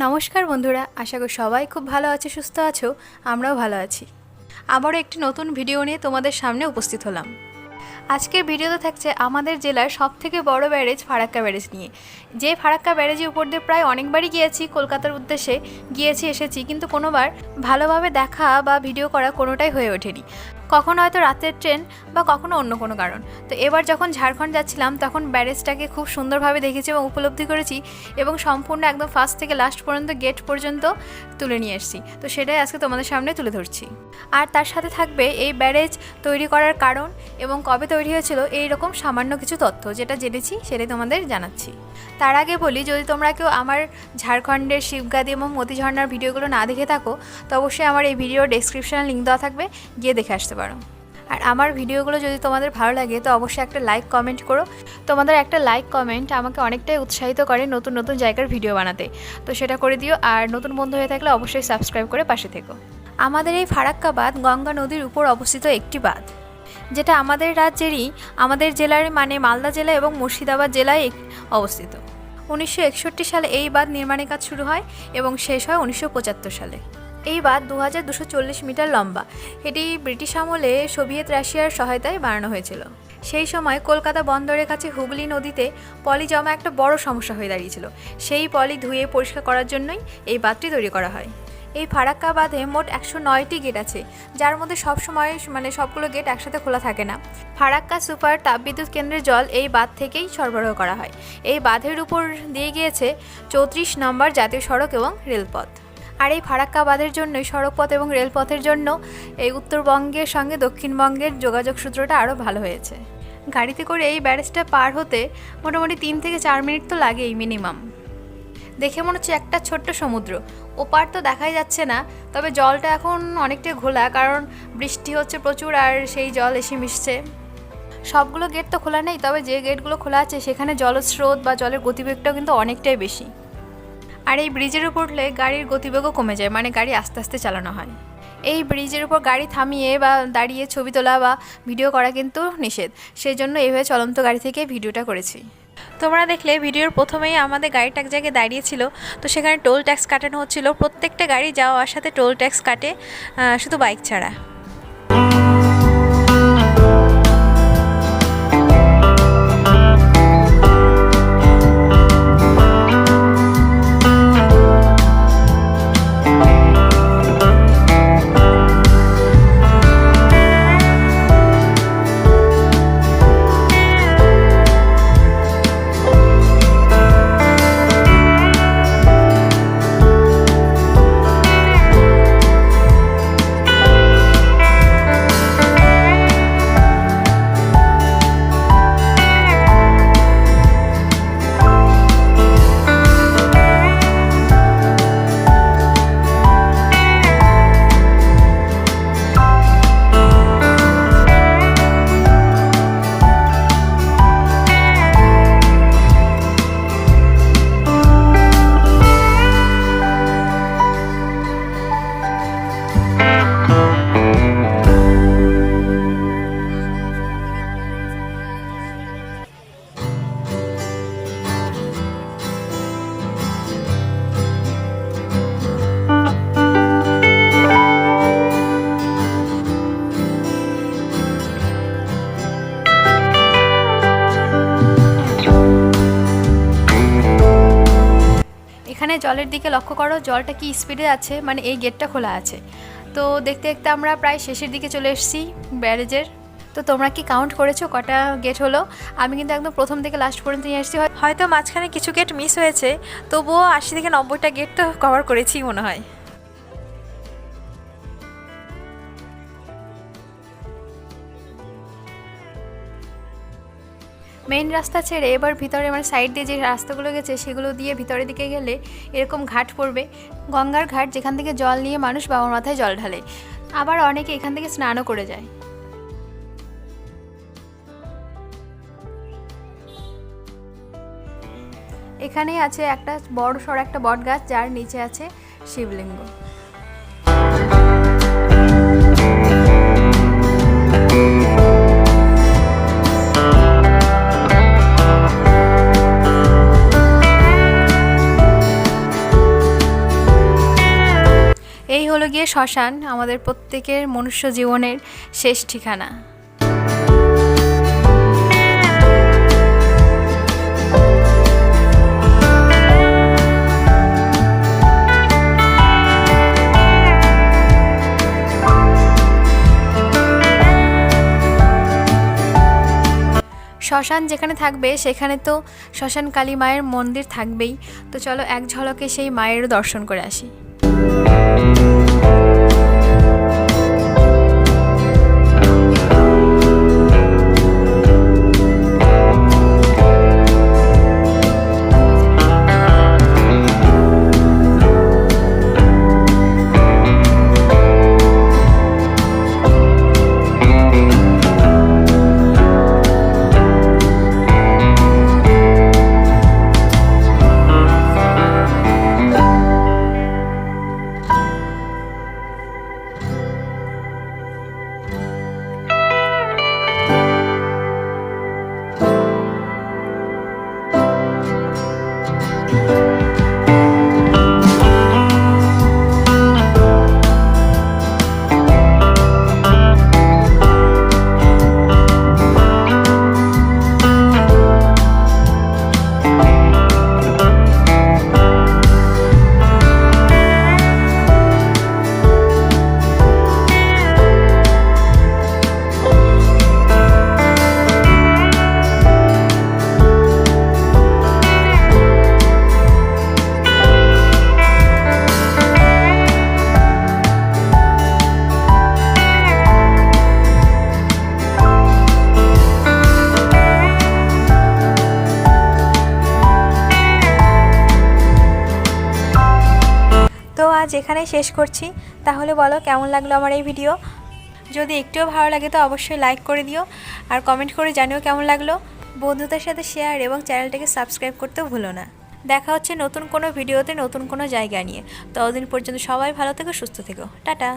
নমস্কার বন্ধুরা, আশা করি সবাই খুব ভালো আছে, সুস্থ আছো। আমরাও ভালো আছি। আবারও একটি নতুন ভিডিও নিয়ে তোমাদের সামনে উপস্থিত হলাম। আজকের ভিডিওতে থাকছে আমাদের জেলার সবথেকে বড় ব্যারেজ ফারাক্কা ব্যারেজ নিয়ে। যে ফারাক্কা ব্যারেজের উপর দিয়ে প্রায় অনেকবারই গিয়েছি, কলকাতার উদ্দেশ্যে গিয়েছি এসেছি, কিন্তু কোনোবার ভালোভাবে দেখা বা ভিডিও করা কোনোটাই হয়ে ওঠেনি। কখনো হয়তো রাতের ট্রেন বা কখনো অন্য কোনো কারণ। তো এবার যখন ঝাড়খণ্ড যাচ্ছিলাম তখন ব্যারেজটাকে খুব সুন্দরভাবে দেখেছি এবং উপলব্ধি করেছি, এবং সম্পূর্ণ একদম ফার্স্ট থেকে লাস্ট পর্যন্ত গেট পর্যন্ত তুলে নিয়ে এসেছি। তো সেটাই আজকে তোমাদের সামনে তুলে ধরছি। আর তার সাথে থাকবে এই ব্যারেজ তৈরি করার কারণ এবং কবে তৈরি হয়েছিল, এই রকম সামান্য কিছু তথ্য যেটা জেনেছি সেটাই তোমাদের জানাচ্ছি। তার আগে বলি, যদি তোমরা কেউ আমার ঝাড়খণ্ডের শিবগাদি এবং মতিঝর্ণার ভিডিওগুলো না দেখে থাকো, তো অবশ্যই আমার এই ভিডিওর ডেসক্রিপশনে লিঙ্ক দেওয়া থাকবে, গিয়ে দেখে আসতে পারো। আর আমার ভিডিওগুলো যদি তোমাদের ভালো লাগে তো অবশ্যই একটা লাইক কমেন্ট করো। তোমাদের একটা লাইক কমেন্ট আমাকে অনেকটাই উৎসাহিত করে নতুন নতুন জায়গার ভিডিও বানাতে, তো সেটা করে দিও। আর নতুন বন্ধু হয়ে থাকলে অবশ্যই সাবস্ক্রাইব করে পাশে থেকো। আমাদের এই ফারাক্কা বাঁধ গঙ্গা নদীর উপর অবস্থিত একটি বাঁধ, যেটা আমাদের রাজ্যেরই, আমাদের জেলার মানে মালদা জেলা এবং মুর্শিদাবাদ জেলায় অবস্থিত। 1961 সালে এই বাঁধ নির্মাণের কাজ শুরু হয় এবং শেষ হয় 1975 সালে। এই বাঁধ 2240 মিটার লম্বা। এটি ব্রিটিশ আমলে সোভিয়েত রাশিয়ার সহায়তায় বানানো হয়েছিল। সেই সময় কলকাতা বন্দরের কাছে হুগলি নদীতে পলি জমা একটা বড় সমস্যা হয়ে দাঁড়িয়েছিল। সেই পলি ধুয়ে পরিষ্কার করার জন্যই এই বাঁধটি তৈরি করা হয়। এই ফারাক্কা বাঁধে মোট 109টি গেট আছে, যার মধ্যে সবসময় সবগুলো গেট একসাথে খোলা থাকে না। ফারাক্কা সুপার তাপবিদ্যুৎ কেন্দ্রের জল এই বাঁধ থেকেই সরবরাহ করা হয়। এই বাঁধের উপর দিয়ে গিয়েছে 34 নম্বর জাতীয় সড়ক এবং রেলপথ। আর এই ফারাক্কা বাঁধের জন্যই সড়কপথ এবং রেলপথের জন্য এই উত্তরবঙ্গের সঙ্গে দক্ষিণবঙ্গের যোগাযোগ সূত্রটা আরও ভালো হয়েছে। গাড়িতে করে এই ব্যারেজটা পার হতে মোটামুটি 3 থেকে 4 মিনিট তো লাগেই মিনিমাম। দেখে মনে হচ্ছে একটা ছোট্ট সমুদ্র, ওপার তো দেখাই যাচ্ছে না, তবে জলটা এখন অনেকটাই ঘোলা, কারণ বৃষ্টি হচ্ছে প্রচুর আর সেই জল এসে মিশছে। সবগুলো গেট তো খোলা নেই, তবে যে গেটগুলো খোলা আছে সেখানে জলস্রোত বা জলের গতিবেগটাও কিন্তু অনেকটাই বেশি। আর এই ব্রিজের উপর উঠলে গাড়ির গতিবেগও কমে যায়, মানে গাড়ি আস্তে আস্তে চালানো হয়। এই ব্রিজের উপর গাড়ি থামিয়ে বা দাঁড়িয়ে ছবি তোলা বা ভিডিও করা কিন্তু নিষেধ, সেই জন্য এইভাবে চলন্ত গাড়ি থেকে ভিডিওটা করেছি। তোমরা দেখলে ভিডিওর প্রথমেই আমাদের গাড়িটা এক জায়গায় দাঁড়িয়েছিল, তো সেখানে টোল ট্যাক্স কাটানো হচ্ছিল। প্রত্যেকটা গাড়ি যাওয়া আসার সাথে টোল ট্যাক্স কাটে, শুধু বাইক ছাড়া। এখানে জলের দিকে লক্ষ্য করো, জলটা কি স্পিডে আছে, মানে এই গেটটা খোলা আছে। তো দেখতে দেখতে আমরা প্রায় শেষের দিকে চলে এসেছি ব্যারেজের। তো তোমরা কি কাউন্ট করেছো কটা গেট হলো? আমি কিন্তু একদম প্রথম থেকে লাস্ট পর্যন্ত নিয়ে এসেছি, হয়তো মাঝখানে কিছু গেট মিস হয়েছে, তবুও 80 থেকে 90টা গেট তো কভার করেছি মনে হয়। মেইন রাস্তা ছেড়ে এবার ভিতরে মানে সাইড দিয়ে যে রাস্তাগুলো গেছে সেগুলো দিয়ে ভিতরের দিকে গেলে এরকম ঘাট পড়বে, গঙ্গার ঘাট, যেখান থেকে জল নিয়ে মানুষ বাবার মাথায় জল ঢালে। আবার অনেকে এখান থেকে স্নানও করে যায়। এখানেই আছে একটা বড় সড় একটা বট গাছ, যার নিচে আছে শিবলিঙ্গ। এই হলো গিয়ে শ্মশান, আমাদের প্রত্যেকের মনুষ্য জীবনের শেষ ঠিকানা। শ্মশান যেখানে থাকবে সেখানে তো শ্মশান কালী মায়ের মন্দির থাকবেই। তো চলো এক ঝলকে সেই মায়েরও দর্শন করে আসি। তো আজ এখানেই শেষ করছি। তাহলে বলো কেমন লাগলো আমার এই ভিডিও। যদি একটুও ভালো লাগে তো অবশ্যই লাইক করে দিও, আর কমেন্ট করে জানিও কেমন লাগলো। বন্ধুদের সাথে শেয়ার এবং চ্যানেলটাকে সাবস্ক্রাইব করতেও ভুলো না। দেখা হচ্ছে নতুন কোনো ভিডিওতে নতুন কোনো জায়গা নিয়ে। ততদিন পর্যন্ত সবাই ভালো থেকো, সুস্থ থেকো, টাটা।